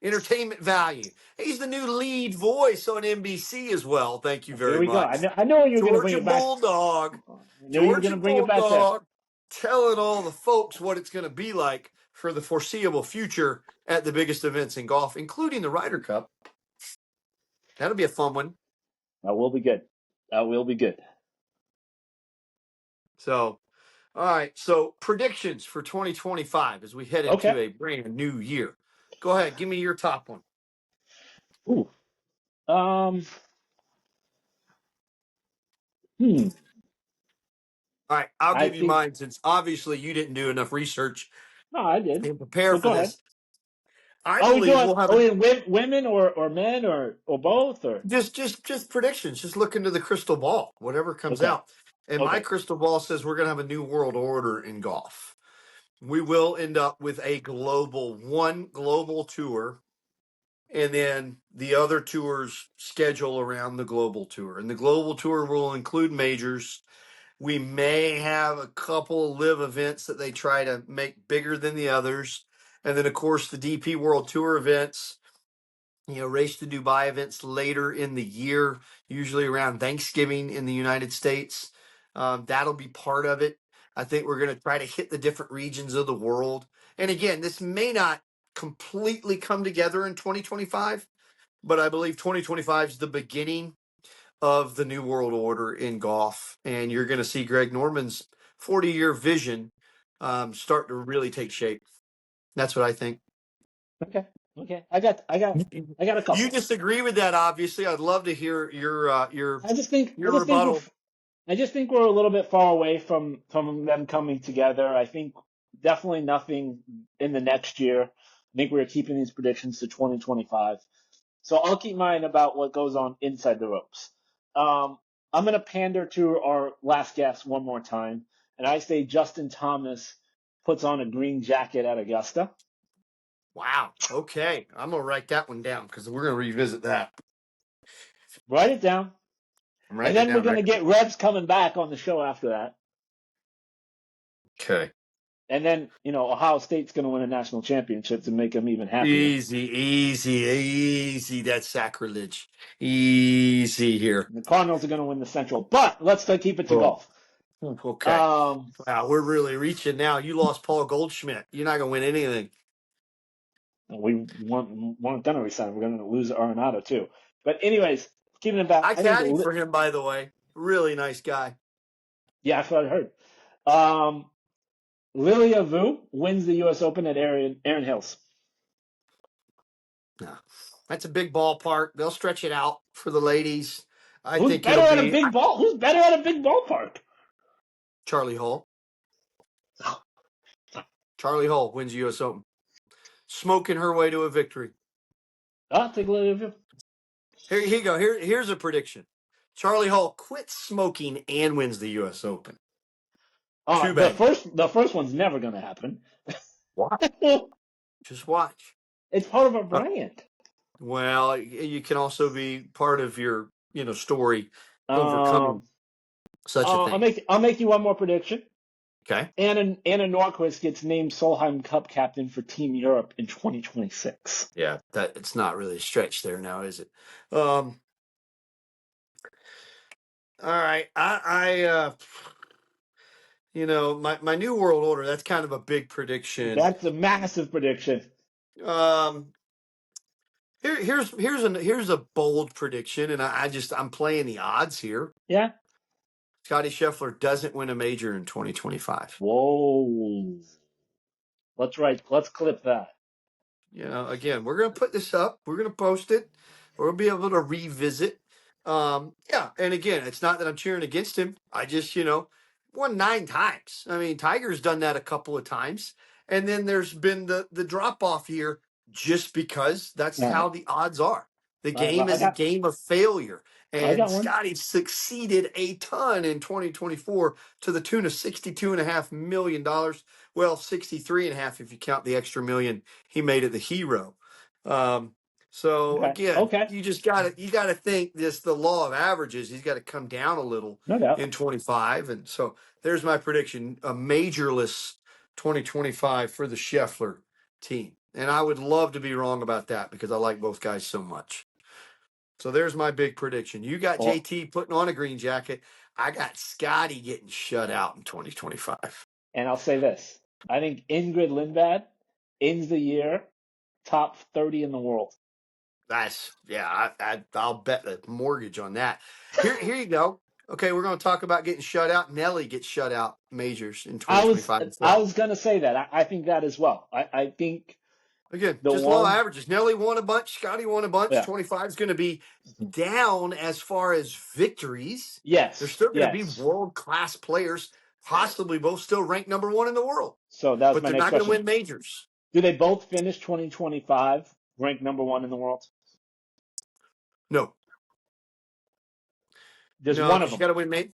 Entertainment value. He's the new lead voice on NBC as well. Thank you Here very we go. much. I know you were gonna bring Georgia it back. Bulldog. I knew you were Georgia gonna bring it back there. Bulldog telling all the folks what it's going to be like for the foreseeable future at the biggest events in golf, including the Ryder Cup. That'll be a fun one. That will be good. That will be good. So, all right. So, predictions for 2025 as we head into Okay. a brand new year. Go ahead. Give me your top one. Ooh. Um. Hmm. All right. I'll I give you think mine since obviously you didn't do enough research no, I did. and prepare But for go ahead. this. I Are we believe doing? we'll have Are we women or men or both or? just predictions. Just look into the crystal ball, whatever comes Okay. out. And my Okay. crystal ball says we're going to have a new world order in golf. We will end up with one global tour, and then the other tours schedule around the global tour. And the global tour will include majors. We may have a couple of live events that they try to make bigger than the others. And then, of course, the DP World Tour events, Race to Dubai events later in the year, usually around Thanksgiving in the United States. That'll be part of it. I think we're going to try to hit the different regions of the world. And again, this may not completely come together in 2025, but I believe 2025 is the beginning of the new world order in golf. And you're going to see Greg Norman's 40-year vision start to really take shape. That's what I think. Okay. Okay. I got a You couple. disagree with that, obviously. I'd love to hear I just think I your just think we're rebuttal. I just think we're a little bit far away from them coming together. I think definitely nothing in the next year. I think we're keeping these predictions to 2025. So I'll keep mine about what goes on inside the ropes. I'm going to pander to our last guest one more time, and I say Justin Thomas puts on a green jacket at Augusta. Wow. Okay. I'm going to write that one down because we're going to revisit that. Write it down. I'm And writing it then we're down going to right get Rebs coming back on the show after that. now. Okay. And then, Ohio State's going to win a national championship to make them even happier. Easy. That's sacrilege. Easy here. And the Cardinals are going to win the Central. But let's keep it to Oh, golf. okay. Wow, we're really reaching now. You lost Paul Goldschmidt. You're not going to win anything. We weren't going to resign. We're going to lose Arenado, too. But anyways, keeping it back. I caddied for him, by the way. Really nice guy. Yeah, that's what I heard. Lilia Vu wins the U.S. Open at Erin Hills. No, that's a big ballpark. They'll stretch it out for the ladies. Who's better at a big ballpark? Charlie Hull. Charlie Hull wins the U.S. Open. Smoking her way to a victory. I'll take Lilia Vu. Here you go. Here's a prediction. Charlie Hull quits smoking and wins the U.S. Open. The first one's never going to happen. Watch. Just watch. It's part of our brand. Well, you can also be part of your, story overcoming such a thing. I'll make you one more prediction. Okay. Anna Norquist gets named Solheim Cup captain for Team Europe in 2026. Yeah, it's not really a stretch there now, is it? All right. My new world order, that's kind of a big prediction. That's a massive prediction. Here's a bold prediction, and I'm playing the odds here. Yeah. Scottie Scheffler doesn't win a major in 2025. Whoa. Let's clip that. Again, we're going to put this up. We're going to post it. We'll be able to revisit. Yeah, and again, it's not that I'm cheering against him. I just, won 9 times. I mean, Tiger's done that a couple of times. And then there's been the drop-off here just because that's how the odds are. The game is a game of failure. And Scotty succeeded a ton in 2024 to the tune of $62.5 million. Well, 63.5 if you count the extra million he made at the Hero. Again, you just gotta think the law of averages. He's got to come down a little in 25, and so there's my prediction: a majorless 2025 for the Scheffler team. And I would love to be wrong about that because I like both guys so much. So there's my big prediction. You got JT putting on a green jacket. I got Scotty getting shut out in 2025. And I'll say this. I think Ingrid Lindblad ends the year top 30 in the world. I'll bet a mortgage on that. Here you go. Okay, we're going to talk about getting shut out. Nelly gets shut out majors in 2025. I was going to say that. I think that as well. I think... Again, just law averages. Nelly won a bunch. Scotty won a bunch. Yeah. 25 is going to be down as far as victories. Yes. There's still going to be world-class players, possibly both still ranked number 1 in the world. So that's my next question. But they're not going to win majors. Do they both finish 2025 ranked number 1 in the world? No. There's one of them.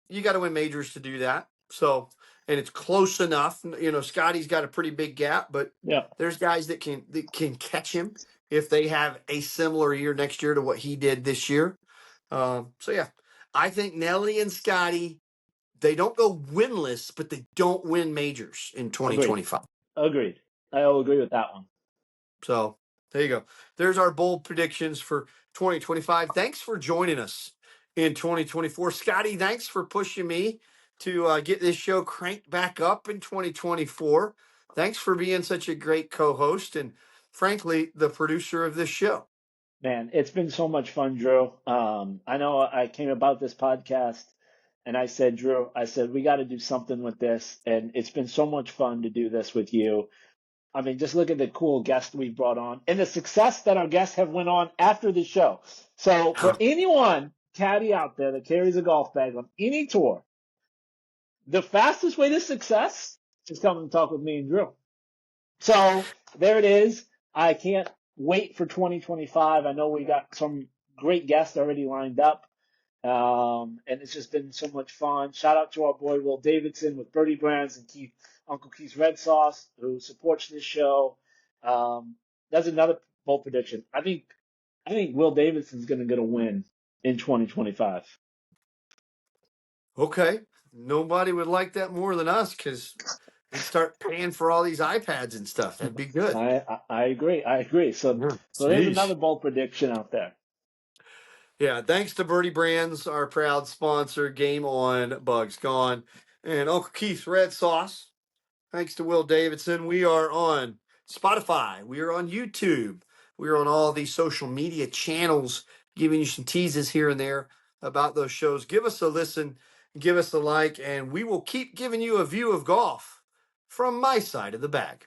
You got to win majors to do that. So... And it's close enough. Scotty's got a pretty big gap, but there's guys that can catch him if they have a similar year next year to what he did this year. I think Nelly and Scotty, they don't go winless, but they don't win majors in 2025. Agreed. I'll agree with that one. So there you go. There's our bold predictions for 2025. Thanks for joining us in 2024. Scotty, thanks for pushing me to get this show cranked back up in 2024. Thanks for being such a great co-host and, frankly, the producer of this show. Man, it's been so much fun, Drew. I know I came about this podcast and I said, Drew, we got to do something with this. And it's been so much fun to do this with you. I mean, just look at the cool guests we've brought on and the success that our guests have went on after the show. So for anyone caddy out there that carries a golf bag on any tour, the fastest way to success is come and talk with me and Drew. So there it is. I can't wait for 2025. I know we got some great guests already lined up. And it's just been so much fun. Shout out to our boy Will Davidson with Birdie Brands and Uncle Keith's Red Sauce, who supports this show. That's another bold prediction. I think Will Davidson's going to get a win in 2025. Okay. Nobody would like that more than us because we'd start paying for all these iPads and stuff. That'd be good. I agree. I agree. So there's Jeez. another bold prediction out there. Yeah, thanks to Birdie Brands, our proud sponsor, Game On, Bugs Gone, and Uncle Keith's Red Sauce. Thanks to Will Davidson. We are on Spotify. We are on YouTube. We are on all these social media channels, giving you some teases here and there about those shows. Give us a listen, give us a like, and we will keep giving you a view of golf from my side of the bag.